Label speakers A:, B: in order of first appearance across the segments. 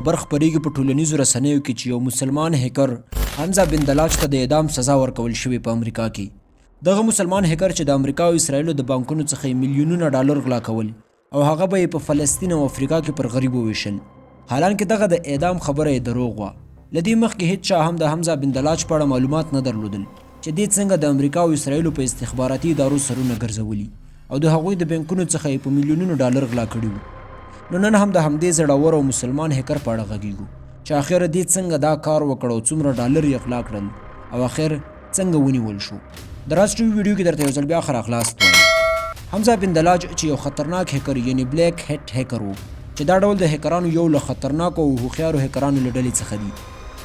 A: برخ پریږي په ټولنیزو رسنیو کې چې یو مسلمان هیکر حمزه بن دلاج ته د اعدام سزا ورکول شوې په امریکا کې. دغه مسلمان هیکر چې د امریکا او اسرائیلو د بانکونو څخه میلیونونه ډالر غلا کول او هغه به یې په فلسطین او افریقا کې پر غریبو ویشل. حالانکه دغه د اعدام خبره یې دروغ وه. له دې مخکې هیڅ چا هم د حمزه بن دلاج په اړه معلومات نه درلودل چې دې څنګه د امریکا او اسرائیلو په استخباراتي ادارو سرونه ګرځولي او د هغوی د بانکونو څخه یې په میلیونونو ډالر غلا کړي وو. نو نن هم د همدې زړور او مسلمان هیکر په اړه غږیږو چې اخر دې څنګه دا کار وکړ او څومره ډالر یې غلا کړل او اخر څنګه ونیول شو. د راز ټي وي ویډیو کې درته یو ځل بیا ښه راغلاست وایم. حمزه بن دلاج چې یو خطرناک هیکر یعنی بلیک هیټ هیکر و چې دا ډول د هیکرانو یو له خطرناکو او هوښیارو هیکرانو له ډلې څخه دي.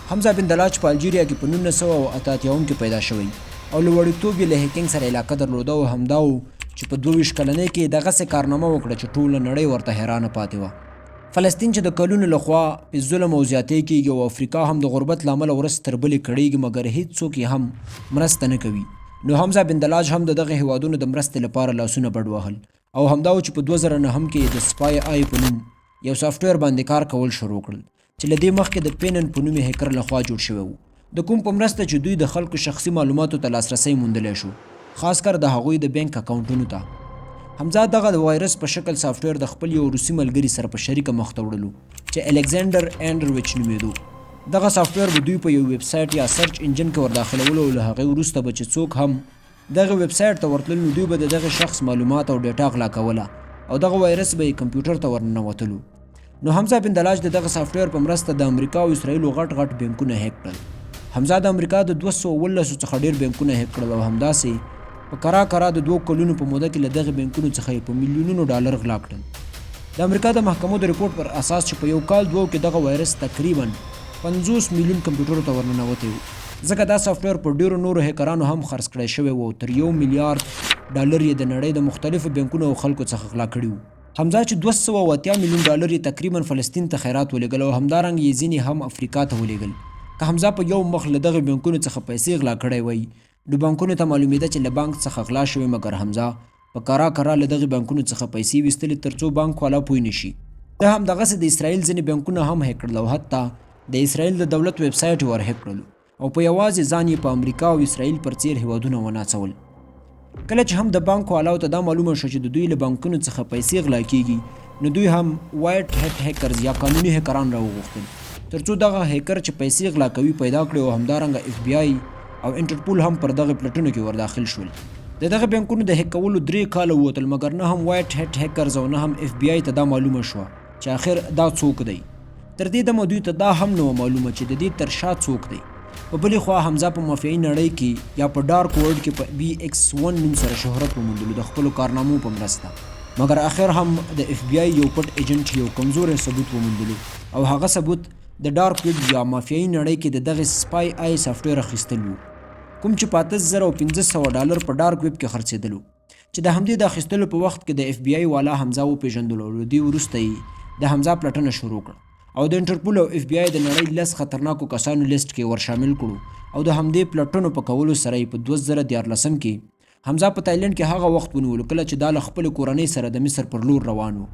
A: حمزه بن دلاج په الجیریا کې په 1988 کې پیدا شوی او له وړکتوب یې له هیکینګ سره علاقه درلوده او همدا و چې په 22 کلنۍ کې دغسې کارنامه وکړه چې ټوله نړۍ ورته حیرانه پاتې وه. فلسطین چې د کلونو لخوا په ظلم او زیاتۍ کېږي او افریقا هم د غربت له امله ورځ تر بلې کړېږي مګر هیڅوک یې هم مرسته نه کوي. نو حمزه بن دلاج هم د دغه هیوادونو د مرستې لپاره لاسونه بډ وهل او همدا و چې په 2009 کې د سپای آی په نوم یو سافټویر باندې کار کول شروع کړل چې له دې مخکې د پینن په نوم هیکر لخوا جوړ شوی و د کوم په مرسته چې دوی د خلکو شخصي معلوماتو ته لاسرسی موندلی شو خاص کر د هغوی د بانک اکاونټونو ته. حمزه دغه د وایرس په شکل سافټویر د خپل یو روسي ملګري سره په شریکه مخ ته وړلو چې الکساندر انډرویچ نومېدو. دغه سافټویر به دوی په یو ویب سایټ یا سرچ انجن کې ورداخلولو او له هغې وروسته به چې څوک هم دغه ویب سایټ ته ورتلل نو دوی به د دغه شخص معلومات او ډیټا غلا کوله او دغه وایرس به یې کمپیوټر ته ورننوتلو. نو حمزه بن دلاج د دغه سافټویر په مرسته د امریکا او اسرائیلو غټ غټ بانکونه هیک کړل. حمزه د امریکا د 217 څخه ډیر بانکونه هیک کړل او همداسې په کرا د 2 کلونو په موده کې له دغه بانکونو څخه یې په میلیونونو ډالر غلا کړل. د امریکا د محکمو د ریپورټ پر اساس چې په یو کال دوو کې دغه وایرس تقریبا 50 میلیون کمپیوټرو ته ورننوتی و ځکه دا سافټویر په ډیرو نورو هیکرانو هم خرڅ کړی شوی و او تر 1 میلیارډ ډالر یې د نړۍ د مختلفو بانکونو او خلکو څخه غلا کړي وو. حمزه چې 280 میلیون ډالر یې تقریبا فلسطین ته خیرات ولېږل او همدارنګه یې ځینې هم افریقا ته ولېږل. که حمزه په یو مخ له دغه بانکونو څخه پیسې غلا کړی وی نو بانکونو ته معلومېده چې له بانک څخه غلا شوې مګر حمزه په کرا له دغې بانکونو څخه پیسې ویستلې تر څو بانک والا پوه نه شي. ده هم دغسې د اسرائیل ځینې بانکونه هم هیک کړل او حتی د اسرائیل د دولت ویب سایټ ور هیک کړلو او په یوازې ځان یې په امریکا او اسرائیل پر څیر هیوادونه وناڅول. کله چې هم د بانک والاو ته دا معلومه شو چې د دوی له بانکونو څخه پیسې غلا کېږي نو دوی هم وایټ هیټ هیکرز یا قانوني هیکران راوغوښتل تر څو دغه هیکر چې پیسې غلا کوي پیدا کړي او همدارنګه اف بی آی او انټرپول هم پر دغه پلټنو کې ورداخل شول. د دغه بانکونو د هیک کولو 3 کاله ووتل مګر نه هم وایټ هیټ هیکرز او نه هم اف بی آی ته دا معلومه شوه چې آخر دا څوک دی. تر دې دمه دوی ته دا هم نه وه معلومه چې د دې تر شا څوک دی. په بلې خوا حمزه په مافیایي نړۍ کې یا په ډارک ورلډ کې په BX1 نوم سره شهرت وموندلو د خپلو کارنامو په مرسته مګر آخر هم د اف بی آی یو پټ ایجنټ یو کمزوری ثبوت وموندلو او هغه ثبوت د ډارک ویب یا مافیایي نړۍ کې د دغې سپای آی سافټویر اخیستل وو کوم چې په 8500 ډالر په ډارک ویب کې خرڅېدلو چې د همدې د اخیستلو په وخت کې د اف بی آی والا حمزه وپېژندلو او له دې وروسته یې د حمزه پلټنه شروع کړه او د انټرپول او اف بی آی د نړۍ 10 خطرناکو کسانو لیست کې ورشامل کړو او د همدې پلټنو په کولو سره یې په 2014 کې حمزه په تایلند کې هغه وخت ونیولو کله چې دا له خپلې کورنۍ سره د مصر پر لور روان و.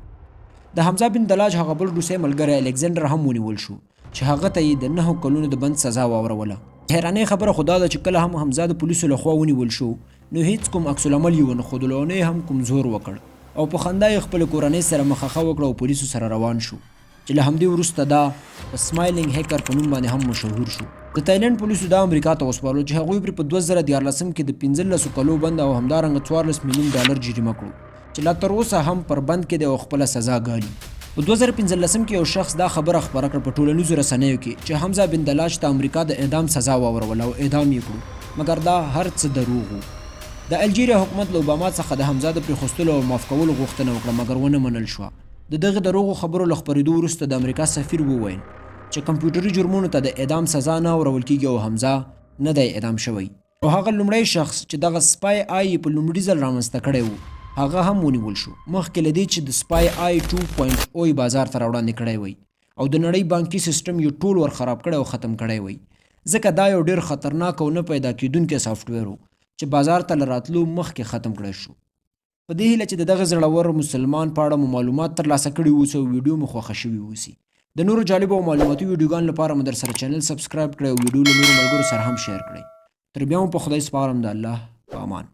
A: د حمزه بن دلاج هغه بل روسي ملګری الکساندر هم ونیول شو چې هغه ته یې د 9 کلونو د بند سزا واوروله. حیرانۍ خبره خو دا ده چې کله هم حمزه د پولیسو لخوا ونیول شو نو هیڅ کوم عکس العمل یې ونه ښودلو او نه یې هم کوم زور وکړ او په خندا یې خپلې کورنۍ سره مخه وکړه او پولیسو سره روان شو چې له همدې وروسته دا په سمایلینګ هیکر په نوم باندې هم مشهور شو. د تایلند پولیسو دا امریکا ته وسپارلو چې هغوی پرې په 2014 کې د 15 کلو بند او همدارنګه 14 میلیون ډالر جریمه کړو چې لا تر اوسه هم پر بند کې د خپله سزا ګالي. په 2015 کې یو شخص دا خبره خپره کړه په ټولنیزو رسنیو کې چې حمزه بن دلاج ته امریکا د اعدام سزا واوروله او اعدام یې کړو مګر دا هر څه دروغ و. د الجیریا حکومت له اوباما څخه د حمزه د پرېښودلو او معاف کولو غوښتنه وکړه مګر ونه منل شوه. د دغه دروغو خبرو له خپرېدو وروسته د امریکا سفیر وویل چې کمپیوټري جرمونو ته د اعدام سزا نه اورول کېږي او حمزه نه دی اعدام شوی او هغه لومړی شخص چې دغه سپای آی په لومړي ځل رامنځته کړی و هغه هم ونیول شو مخکې له دې چې د سپای آی 2.0 بازار ته راوړاندې کړی وی او د نړۍ بانکي سیستم یې ټول ور خراب کړی او ختم کړی وی ځکه دا یو ډیر خطرناک او نه پیدا کېدونکی سافټویر و چې بازار ته له راتلو مخکې ختم کړی شو. په دې هیله چې د دغه زړور مسلمان په اړه مو معلومات ترلاسه کړي اوسي او ویډیو مو خوښه شوي اوسي د نورو جالبو او معلوماتي ویډیوګانو لپاره مو در سره چینل سبسکرایب کړئ او ویډیو له نورو ملګرو سره هم شیر کړئ. تر بیا مو په خدای سپارم، د الله په امان.